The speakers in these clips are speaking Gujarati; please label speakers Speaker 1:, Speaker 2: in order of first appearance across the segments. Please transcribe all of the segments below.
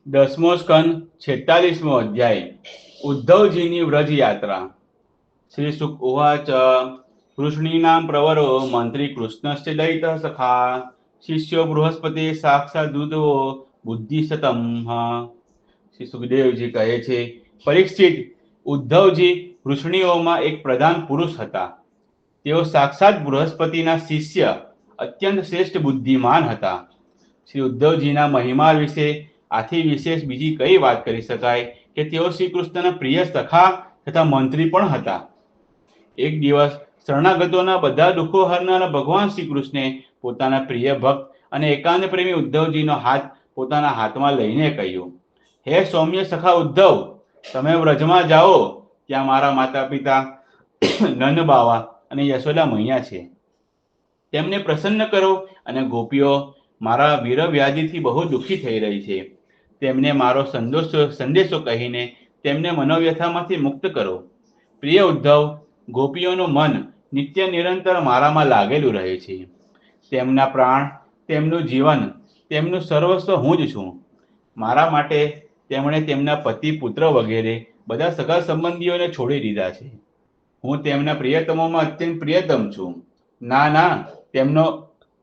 Speaker 1: દસમો સ્કંદ 46મો અધ્યાય ઉદ્ધવજીની વ્રજ યાત્રા. શ્રી શુક ઉવાચ કૃષ્ણીનામ પ્રવરો મંત્રી કૃષ્ણસ્ય દયિતઃ સખા શિષ્યો બૃહસ્પતિ સાક્ષાત દૂતો બુદ્ધિશતમ. શ્રી સુખદેવજી કહે છે, પરીક્ષિત, ઉદ્ધવજી કૃષ્ણીઓમાં એક પ્રધાન પુરુષ હતા. તેઓ સાક્ષાત બૃહસ્પતિના શિષ્ય અત્યંત શ્રેષ્ઠ બુદ્ધિમાન હતા. શ્રી ઉદ્ધવજીના મહિમા વિશે આથી વિશેષ બીજી કઈ વાત કરી શકાય કે તેઓ શ્રી કૃષ્ણના પ્રિય સખા તથા મંત્રી પણ હતા. એક દિવસ શરણાગતોના બધા દુઃખો હરનારા ભગવાન શ્રી કૃષ્ણે પોતાના પ્રિય ભક્ત અને એકાંત પ્રેમી ઉદ્ધવજીનો હાથ પોતાના હાથમાં લઈને કહ્યું, હે સૌમ્ય સખા ઉદ્ધવ, તમે વ્રજમાં જાઓ. ત્યાં મારા માતા પિતા નંદ બાવા અને યશોદા મૈયા છે. તેમને પ્રસન્ન કરો અને ગોપીઓ મારા વીરવ્યાધિથી બહુ દુઃખી થઈ રહી છે. તેમને મારો સંદેશો કહીને તેમને મનોવ્યથામાંથી મુક્ત કરો. પ્રિય ઉદ્ધવ, ગોપીઓનું મન નિત્ય નિરંતર મારામાં લાગેલું રહે છે. તેમના પ્રાણ, તેમનું જીવન, તેમનું સર્વસ્વ હું જ છું. મારા માટે તેમણે તેમના પતિ, પુત્ર વગેરે બધા સગા સંબંધીઓને છોડી દીધા છે. હું તેમના પ્રિયતમોમાં અત્યંત પ્રિયતમ છું. ના, તેમનો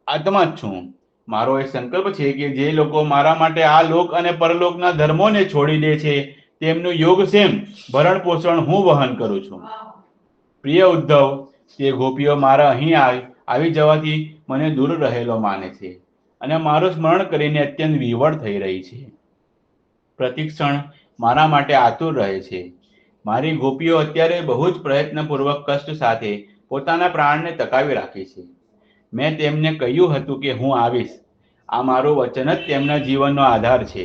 Speaker 1: આત્મા જ છું. મારો એ સંકલ્પ છે કે જે લોકો મારા માટે આ લોક અને પરલોકના ધર્મોને છોડી દે છે તેમનું યોગક્ષેમ ભરણ પોષણ હું વહન કરું છું. પ્રિય ઉદ્ધવ, તે ગોપીઓ મારા અહીં આવી જવાથી મને દૂર રહેલો માને છે અને મારું સ્મરણ કરીને અત્યંત વિવળ થઈ રહી છે. પ્રતિક્ષણ મારા માટે આતુર રહે છે. મારી ગોપીઓ અત્યારે બહુ જ પ્રયત્નપૂર્વક કષ્ટ સાથે પોતાના પ્રાણને ટકાવી રાખે છે. મેં તેમને કહ્યું હતું કે હું આવીશ. આ મારું વચન જ તેમના જીવનનો આધાર છે.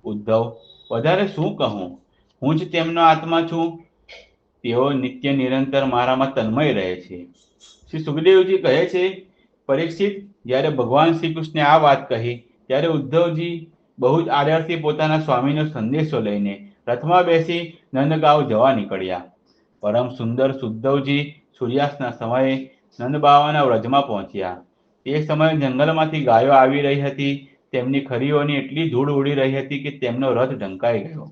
Speaker 1: ઉદ્ધવ, વધારે શું કહું? હું જ તેમનો આત્મા છું. તેઓ નિત્ય નિરંતર મારામાં તન્મય રહે છે. શ્રી સુખદેવજી કહે છે, પરીક્ષિત, જ્યારે ભગવાન શ્રી કૃષ્ણે આ વાત કહી ત્યારે ઉદ્ધવજી બહુ જ આદરથી પોતાના સ્વામીનો સંદેશો લઈને રથમાં બેસી નંદગાંવ જવા નીકળ્યા. પરમ સુંદર સુદ્ધવજી સૂર્યાસ્તના સમયે નંદબાવાના વ્રજમાં પહોંચ્યા. તે સમયે જંગલમાંથી ગાયો આવી રહી હતી. તેમની ખરીઓની એટલી ધૂળ ઉડી રહી હતી કે તેમનો રથ ઢંકાઈ ગયો.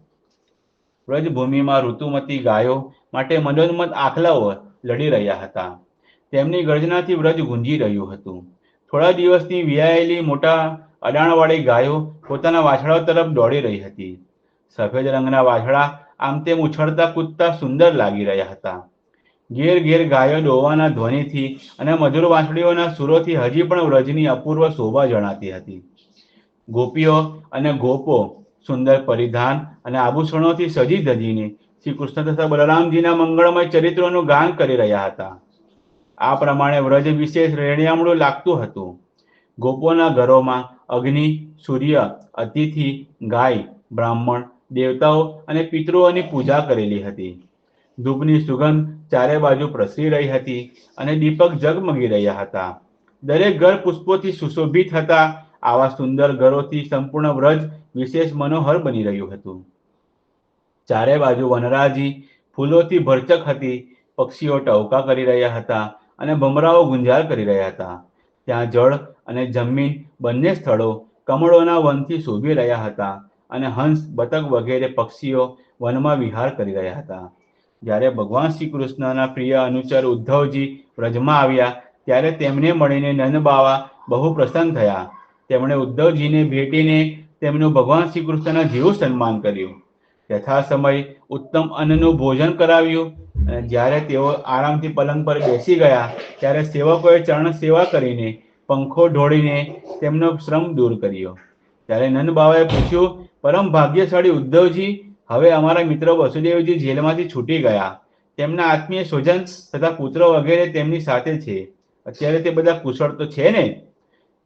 Speaker 1: વ્રજભૂમિમાં ઋતુમતી ગાયો માટે મનોન્મત આખલાઓ લડી રહ્યા હતા. તેમની ગર્જનાથી વ્રજ ગુંજી રહ્યું હતું. થોડા દિવસની વિયાયેલી મોટા અડાણવાળી ગાયો પોતાના વાછડાઓ તરફ દોડી રહી હતી. સફેદ રંગના વાછડા આમ તેમ ઉછળતા કૂદતા સુંદર લાગી રહ્યા હતા. ઘેર ઘેર ગાયો દોવાના ધ્વનિથી અને મધુર વાંસળીઓના સુરોથી હજી પણ વ્રજની અપૂર્વ શોભા જણાતી હતી. ગોપીઓ અને ગોપો સુંદર પરિધાન અને આભૂષણોથી સજી ધજીને શ્રી કૃષ્ણ તથા બલરામજીના મંગળમય ચરિત્રોનું ગાન કરી રહ્યા હતા. આ પ્રમાણે વ્રજ વિશેષ રહેણિયામણું લાગતું હતું. ગોપોના ઘરોમાં અગ્નિ, સૂર્ય, અતિથિ, ગાય, બ્રાહ્મણ, દેવતાઓ અને પિતૃઓની પૂજા કરેલી હતી. ધૂપની સુગંધ ચારે બાજુ પ્રસરી રહી હતી અને દીપક ઝગમગી રહ્યા હતા. દરેક ઘર પુષ્પોથી સુશોભિત હતા. આવા સુંદર ઘરોથી સંપૂર્ણ વ્રજ વિશેષ મનોહર બની રહ્યું હતું. ચારે બાજુ વનરાજી ફૂલોથી ભરચક હતી. પક્ષીઓ ટહુકા કરી રહ્યા હતા અને ભમરાઓ ગુંજાર કરી રહ્યા હતા. ત્યાં જળ અને જમીન બંને સ્થળો કમળોના વનથી શોભી રહ્યા હતા અને હંસ, બતક વગેરે પક્ષીઓ વનમાં વિહાર કરી રહ્યા હતા. જ્યારે ભગવાન શ્રી કૃષ્ણના પ્રિય અનુચર ઉદ્ધવજી વ્રજમાં આવ્યા ત્યારે તેમને મળીને નંદબાવા બહુ પ્રસન્ન થયા. તેમણે ઉદ્ધવજીને ભેટીને તેમનું ભગવાન શ્રી કૃષ્ણના જેવું સન્માન કર્યું. યથા સમય ઉત્તમ અન્નનું ભોજન કરાવ્યું અને જ્યારે તેઓ આરામથી પલંગ પર બેસી ગયા ત્યારે સેવકોએ ચરણ સેવા કરીને પંખો ઢોળીને તેમનો શ્રમ દૂર કર્યો. ત્યારે નંદબાવાએ પૂછ્યું, પરમ ભાગ્યશાળી ઉદ્ધવજી, હવે અમારા મિત્ર વસુદેવજી જેલમાંથી છૂટી ગયા. તેમના આત્મીય સ્વજન તથા પુત્ર વગેરે તેમની સાથે છે. અત્યારે તે બધા કુશળ તો છે ને?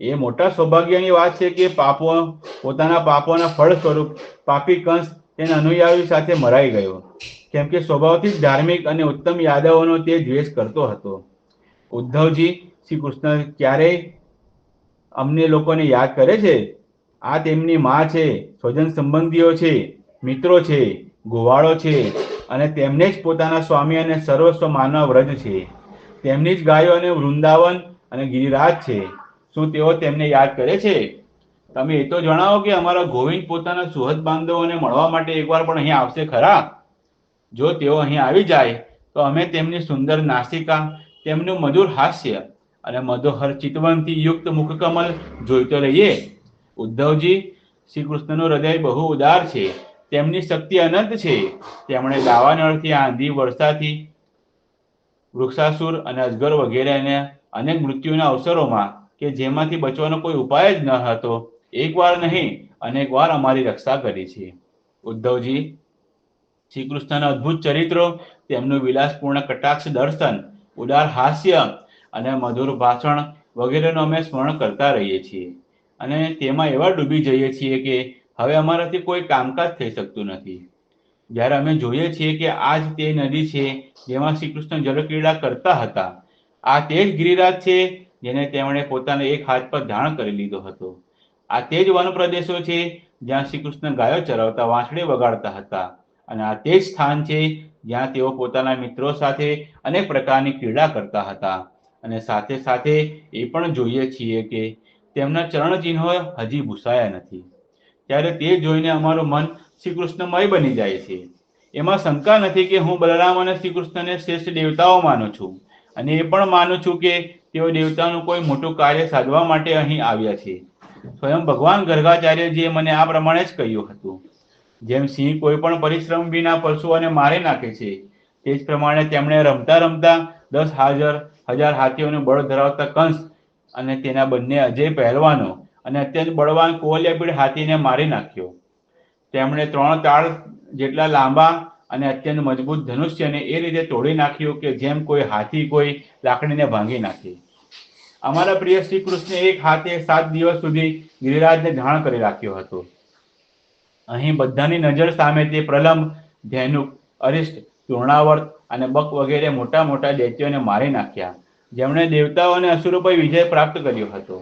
Speaker 1: એ મોટા સૌભાગ્યની વાત છે કે પોતાના પાપોના ફળ સ્વરૂપ પાપી કંસ તેના અનુયાયી સાથે મરાઈ ગયો, કેમ કે સ્વભાવથી જ ધાર્મિક અને ઉત્તમ યાદવોનો તે દ્વેષ કરતો હતો. ઉદ્ધવજી, શ્રી કૃષ્ણ ક્યારેય અમને લોકોને યાદ કરે છે? આ તેમની માં છે, સ્વજન સંબંધીઓ છે, મિત્રો છે, ગોવાળો છે અને તેમને જ પોતાના સ્વામી અને સર્વસ્વ માનવ વ્રજ છે. તેમની જ ગાયો અને વૃંદાવન અને ગિરિરાજ છે. શું તેઓ તેમને યાદ કરે છે? તમે એ તો જણાવો કે અમારા ગોવિંદ પોતાના સુહદ બાંધવોને મળવા માટે એકવાર પણ અહીં આવશે ખરા? જો તેઓ અહીં આવી જાય તો અમે તેમની સુંદર નાસિકા, તેમનું મધુર હાસ્ય અને મધોહર ચિતવનથી યુક્ત મુખકમલ જોઈ તો લઈએ. ઉદ્ધવજી, શ્રી કૃષ્ણનું હૃદય બહુ ઉદાર છે, તેમની શક્તિ અનંત છે. તેમણે દાવાનળથી આંધી વર્ષાથી વૃક્ષાસુર અને અજગર વગેરેને અનેક મૃત્યુના અવસરોમાં કે જેમાંથી બચવાનો કોઈ ઉપાય જ ન હતો, એકવાર નહીં અનેક વાર અમારી રક્ષા કરી છે. ઉદ્ધવજી, શ્રી કૃષ્ણના અદ્ભુત ચરિત્રો, તેમનું વિલાસપૂર્ણ કટાક્ષ દર્શન, ઉદાર હાસ્ય અને મધુર ભાષણ વગેરેનું અમે સ્મરણ કરતા રહીએ છીએ અને તેમાં એવા ડૂબી જઈએ છીએ કે હવે અમારાથી કોઈ કામકાજ થઈ શકતું નથી. જ્યારે અમે જોઈએ છીએ કે આ જ તે નદી છે જેમાં શ્રી કૃષ્ણ જળક્રીડા કરતા હતા. આ તે જ ગિરિરાજ છે જેને તેમણે પોતાના એક હાથ પર ધારણ કરી લીધો હતો. આ તે જ વન પ્રદેશો છે જ્યાં શ્રી કૃષ્ણ ગાયો ચરાવતા વાંસળી વગાડતા હતા. અને આ તે જ સ્થાન છે જ્યાં તેઓ પોતાના મિત્રો સાથે અનેક પ્રકારની ક્રીડા કરતા હતા. અને સાથે સાથે એ પણ જોઈએ છીએ કે તેમના ચરણ ચિહ્નો હજી ભૂસાયા નથી. ત્યારે તે જોઈને અમારું મન શ્રી કૃષ્ણમય બની જાય છે. એમાં શંકા નથી કે હું બલરામ અને શ્રી કૃષ્ણને શ્રેષ્ઠ દેવતાઓ માનું છું અને એ પણ માનું છું કે તેઓ દેવતાનું કોઈ મોટું કાર્ય સાધવા માટે અહીં આવ્યા છે. સ્વયં ભગવાન ગર્ગાચાર્યજીએ મને આ પ્રમાણે જ કહ્યું હતું. જેમ સિંહ કોઈ પણ પરિશ્રમ વિના પશુઓને મારી નાખે છે, તે જ પ્રમાણે તેમણે રમતા રમતા 10,000 હાથીઓનું બળ ધરાવતા કંસ અને તેના બંને અજય પહેલવાનો અને અત્યંત બળવાન કોવલિયાપીડ હાથીને મારી નાખ્યો. તેમણે 3 તાળ જેટલા લાંબા અને અત્યંત મજબૂત ધનુષ્યને એ રીતે તોડી નાખ્યું કે જેમ કોઈ હાથી કોઈ લાકડીને ભાંગી નાખે. અમારા પ્રિય શ્રી કૃષ્ણે એક હાથે 7 દિવસ સુધી ગિરિરાજને ધારણ કરી રાખ્યો હતો. અહીં બધાની નજર સામે તે પ્રલંબ, ધેનુક, અરિષ્ટ, તૃણાવર્ત અને બક વગેરે મોટા મોટા દૈત્યોને મારી નાખ્યા, જેમણે દેવતાઓ અને અસુરો પર વિજય પ્રાપ્ત કર્યો હતો.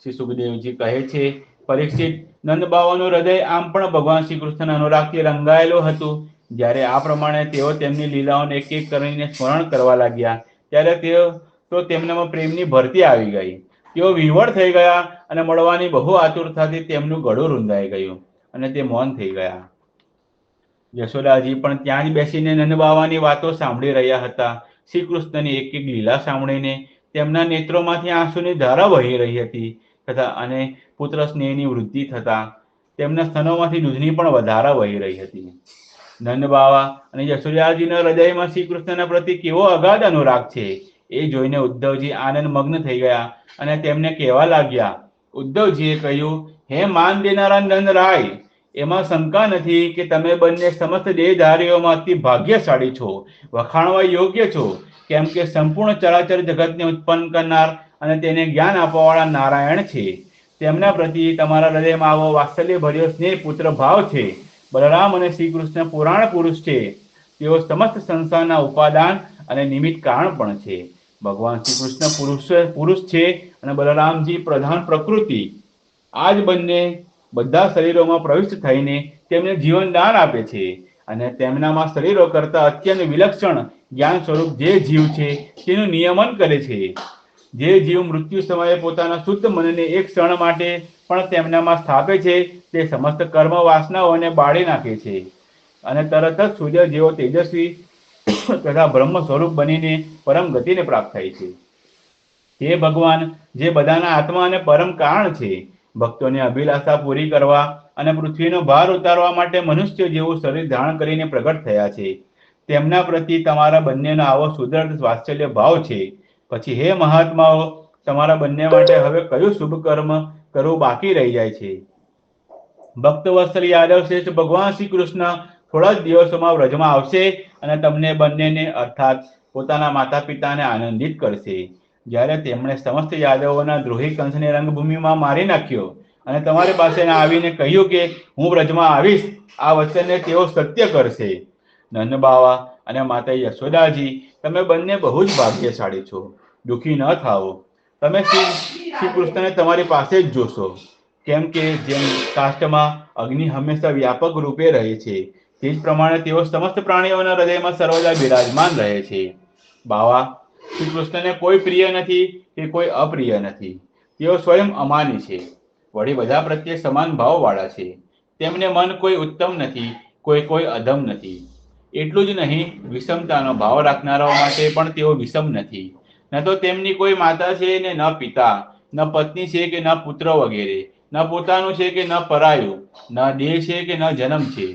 Speaker 1: શ્રી સુખદેવજી કહે છે, પરીક્ષિત, નંદ બાવાનું હૃદય આમ પણ ભગવાન શ્રી કૃષ્ણના અનુરાગથી રંગાયેલું હતું. જ્યારે આ પ્રમાણે તેઓ તેમની લીલાઓને એક એક કરીને સ્મરણ કરવા લાગ્યા ત્યારે તેઓ તો તેમનામાં પ્રેમની ભરતી આવી ગઈ. તેઓ વિહવળ થઈ ગયા અને મળવાની બહુ આતુરતાથી તેમનું ગળું રૂંધાઈ ગયું અને તે મૌન થઈ ગયા. યશોદાજી પણ ત્યાં જ બેસીને નંદ બાવાની વાતો સાંભળી રહ્યા હતા. શ્રી કૃષ્ણની એક એક લીલા સાંભળીને તેમના નેત્રોમાંથી આંસુની ધારા વહી રહી હતી તથા અને પુત્ર સ્નેહની વૃદ્ધિ થતા તેમના સ્તનોમાંથી દૂધની પણ વધારા વહી રહી હતી. નંદ બાવા અને યશોદાજીના હૃદયમાં શ્રી કૃષ્ણના પ્રતિ કેવો અગાધ અનુરાગ છે એ જોઈને ઉદ્ધવજી આનંદ મગ્ન થઈ ગયા અને તેમને કહેવા લાગ્યા. ઉદ્ધવજીએ કહ્યું, હે માન દેનારા નંદરાય, એમાં શંકા નથી કે તમે બંને સમસ્ત દેહધારીઓમાં અતિ ભાગ્યશાળી છો, વખાણવા યોગ્ય છો, કેમ કે સંપૂર્ણ ચરાચર જગતને ઉત્પન્ન કરનાર અને તેને જ્ઞાન આપવાવાળા નારાયણ છે. તેમના પ્રતિ તમારા હૃદયમાં આવો વાત્સલ્ય ભર્યો સ્નેહ પુત્ર ભાવ છે. બલરામ અને શ્રી કૃષ્ણ પુરાણ પુરુષ છે. તેઓ સમસ્ત સંસારના ઉપાદાન અને નિમિત્ત કારણ પણ છે. ભગવાન શ્રી કૃષ્ણ પુરુષ છે અને બલરામજી પ્રધાન પ્રકૃતિ. આ જ બંને બધા શરીરોમાં પ્રવિષ્ટ થઈને તેમને જીવનદાન આપે છે અને તેમનામાં શરીરો કરતા અત્યંત વિલક્ષણ જ્ઞાન સ્વરૂપ જે જીવ છે તેનું નિયમન કરે છે. જે જીવ મૃત્યુ સમયે પોતાના શુદ્ધ મનને એક ક્ષણ માટે પણ તેમનામાં સ્થાપે છે તે સમસ્ત કર્મ વાસનાઓને બાળી નાખે છે અને તરત જ સૂર્ય જેવો તેજસ્વી તથા બ્રહ્મ સ્વરૂપ બનીને પરમ ગતિને પ્રાપ્ત થાય છે. તે ભગવાન જે બધાના આત્મા અને પરમ કારણ છે, ભક્તોની અભિલાષા પૂરી કરવા અને પૃથ્વીનો ભાર ઉતારવા માટે મનુષ્ય જેવું શરીર ધારણ કરીને પ્રગટ થયા છે. તેમના પ્રતિ તમારા બંનેનો આવો સુદૃઢ વાત્સલ્ય ભાવ છે. પછી હે મહાત્માઓ, તમારા બંને માટે હવે કયું શુભ કર્મ કરવું બાકી રહી જાય છે? ભક્તવત્સલ યાદવ શ્રેષ્ઠ ભગવાન શ્રી કૃષ્ણ થોડા જ દિવસોમાં વ્રજમાં આવશે અને તમને બંનેને અર્થાત પોતાના માતા પિતાને આનંદિત કરશે. જ્યારે તેમણે સમસ્ત યાદવોના દ્રોહી કંસને રંગભૂમિમાં મારી નાખ્યો અને તમારી પાસે આવીને કહ્યું કે હું વ્રજમાં આવીશ, આ વચનને તેઓ સત્ય કરશે. નંદ બાવા અને માતા યશોદાજી, તમે બંને બહુ જ ભાગ્યશાળી છો. દુઃખી ન થાઓ. તમે શ્રી કૃષ્ણને તમારી પાસે જ જોશો. કેમ કે જેમ કાષ્ટમાં અગ્નિ હંમેશા વ્યાપક રૂપે રહે છે, તે જ પ્રમાણે તેઓ સમસ્ત પ્રાણીઓના હૃદયમાં સર્વદા બિરાજમાન રહે છે. બાવા, શ્રી કૃષ્ણને કોઈ પ્રિય નથી કે કોઈ અપ્રિય નથી. તેઓ સ્વયં અમાની છે. વળી બધા પ્રત્યે સમાન ભાવવાળા છે. તેમને મન કોઈ ઉત્તમ નથી, કોઈ અધમ નથી. એટલું જ નહીં, વિષમતાનો ભાવ રાખનારાઓ માટે પણ તેઓ વિષમ નથી. ન તો તેમની કોઈ માતા છે ને ન પિતા, ન પત્ની છે કે ન પુત્ર વગેરે, ન પોતાનું છે કે ન પરાયું, ન દેહ છે કે ન જન્મ છે.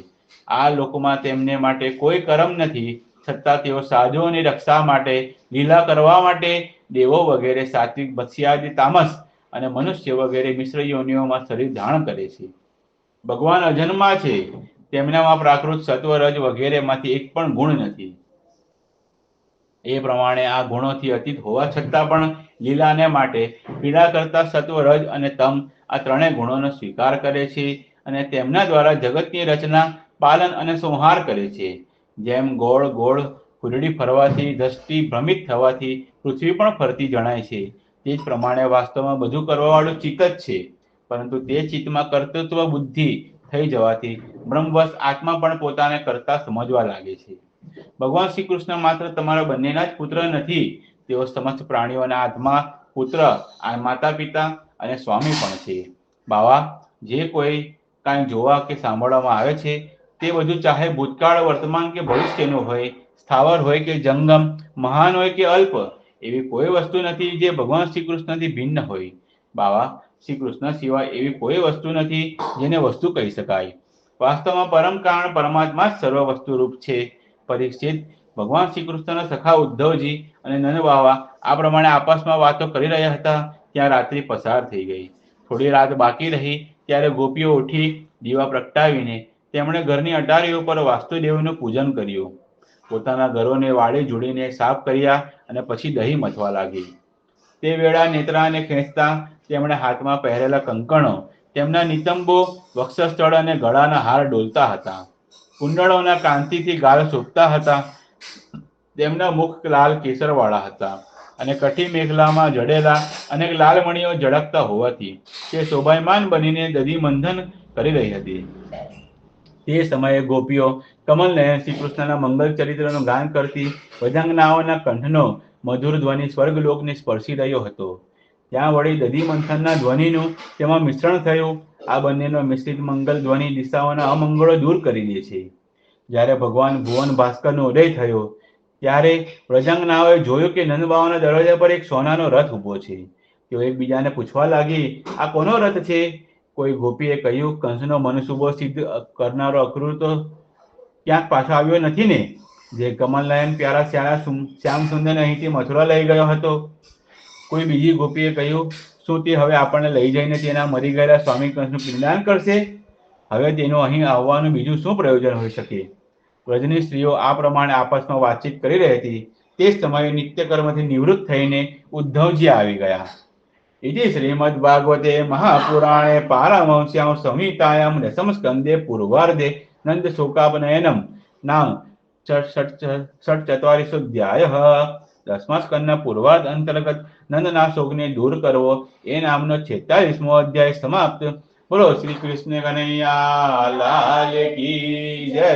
Speaker 1: આ લોકમાં તેમને માટે કોઈ કરમ નથી, છતાં તેઓ સાધુઓની રક્ષા માટે, લીલા કરવા માટે દેવો વગેરે સાત્વિક ભક્ષ્યાદિ તામસ અને મનુષ્ય વગેરે મિશ્ર યોનિઓમાં શરીર ધારણ કરે છે. ભગવાન અજન્મા છે, તેમનામાં પ્રાકૃત સત્વ રજ વગેરેમાંથી એક પણ ગુણ નથી. એ પ્રમાણે આ ગુણોથી અતીત હોવા છતાં પણ લીલાને માટે પીડા કરતા સત્વ રજ અને તમ આ ત્રણેય ગુણોનો સ્વીકાર કરે છે અને તેમના દ્વારા જગતની રચના, પાલન અને સંહાર કરે છે. જેમ ગોળ ગોળ ફૂલડી ફરવાથી, દ્રષ્ટિ ભ્રમિત થવાથી પૃથ્વી પણ ફરતી જણાય છે, તે જ પ્રમાણે વાસ્તવમાં બધું કરવાવાળું ચિત્ત જ છે, પરંતુ તે ચિત્તમાં કર્તૃત્વ બુદ્ધિ થઈ જવાથી બ્રહ્મવશ આત્મા પણ પોતાને કરતા સમજવા લાગે છે. ભગવાન શ્રી કૃષ્ણ માત્ર તમારા બંનેના જ પુત્ર નથી, તેઓ સમસ્ત પ્રાણીઓના આત્મા, પુત્ર, માતા પિતા અને સ્વામી પણ છે. બાવા, જે કોઈ કાંઈ જોવા કે સાંભળવામાં આવે છે તે બધું ચાહે ભૂતકાળ, વર્તમાન કે ભવિષ્યનું હોય, સ્થાવર હોય કે જંગમ, મહાન હોય કે અલ્પ, એવી કોઈ વસ્તુ નથી જે ભગવાન શ્રી કૃષ્ણથી ભિન્ન હોય. બાવા, શ્રી કૃષ્ણ સિવાય એવી કોઈ વસ્તુ નથી જેને વસ્તુ કહી શકાય. વાસ્તવમાં પરમ કારણ પરમાત્મા જ સર્વ વસ્તુ રૂપ છે. પરીક્ષિત, ભગવાન શ્રી કૃષ્ણના સખા ઉદ્ધવજી અને નંદ બાવા આ પ્રમાણે આપસમાં વાતો કરી રહ્યા હતા ત્યાં રાત્રિ પસાર થઈ ગઈ. થોડી રાત બાકી રહી ત્યારે ગોપીઓ ઉઠી દીવા પ્રગટાવીને તેમણે ઘરની અટારીઓ પર વાસ્તુદેવનું પૂજન કર્યું. પોતાના ઘરોને વાળી જોડીને સાફ કર્યા અને પછી દહીં મથવા લાગી. તે વેળા નેત્રાને ખેંચતા તેમણે હાથમાં પહેરેલા કંકણો, તેમના નિતંબો, વક્ષસ્થળ અને ગળાના હાર ડોલતા હતા. કુંડળોના કાંતિથી ગાલ શોભતા હતા. તેમના મુખ લાલ કેસરવાળા હતા અને કઠી મેખલામાં જડેલા અનેક લાલ મણીઓ ઝળકતા હોવાથી તે શોભાયમાન બનીને દધિમંથન કરી રહી હતી. તે સમયે ગોપીઓ કમલ નયન શ્રી કૃષ્ણના મંગલ ચરિત્રનું ગાન કરતી ભજંગનાઓના કંઠનો મધુર ધ્વનિ સ્વર્ગલોકને સ્પર્શી રહ્યો હતો. ત્યાં વળી દધિમંથનના ધ્વનિનું તેમાં મિશ્રણ થયું. આ બંનેનો મિશ્રિત મંગલ ધ્વનિ દિશાઓના અમંગળો દૂર કરી દે છે. જ્યારે ભગવાન ભુવન ભાસ્કરનો ઉદય થયો ત્યારે વ્રજાંગનાઓએ જોયું કે નંદબાવાના દરવાજા પર એક સોનાનો રથ ઊભો છે. તેઓ એકબીજાને પૂછવા લાગી, આ કોનો રથ છે? કોઈ ગોપીએ કહ્યું, કંસનો મનસુબો સિદ્ધ કરનારો અક્રૂર તો ક્યાંક પાછો આવ્યો નથી ને, જે કમલનયન પ્યારા શ્યામ સુંદરને અહીંથી મથુરા લઈ ગયો હતો. કોઈ બીજી ગોપીએ કહ્યું, શું તે હવે આપણને લઈ જઈને તેના મરી ગયેલા સ્વામી કંસનું પિંડદાન કરશે? હવે તેનું અહીં આવવાનું બીજું શું પ્રયોજન હોઈ શકે? વ્રજની સ્ત્રીઓ આ પ્રમાણે આપસમાં વાતચીત કરી રહી હતી. તે જ સમયે નિત્યકર્મથી નિવૃત્ત થઈને ઉદ્ધવજી આવી ગયા. इति श्रीमद्भागवते महापुराणे पारमहंस्यां संहितायां दशमस्कन्धे पूर्वार्धे नन्दशोकापनयनं नाम षट्चत्वारिंशोऽध्यायः. दसमा स्कंदના પૂર્વાર્ધ અંતર્ગત નંદના શોકને દૂર કરવો એ નામનો 46મો અધ્યાય સમાપ્ત. બોલો શ્રી કૃષ્ણ કનૈયા લાલ કી જય.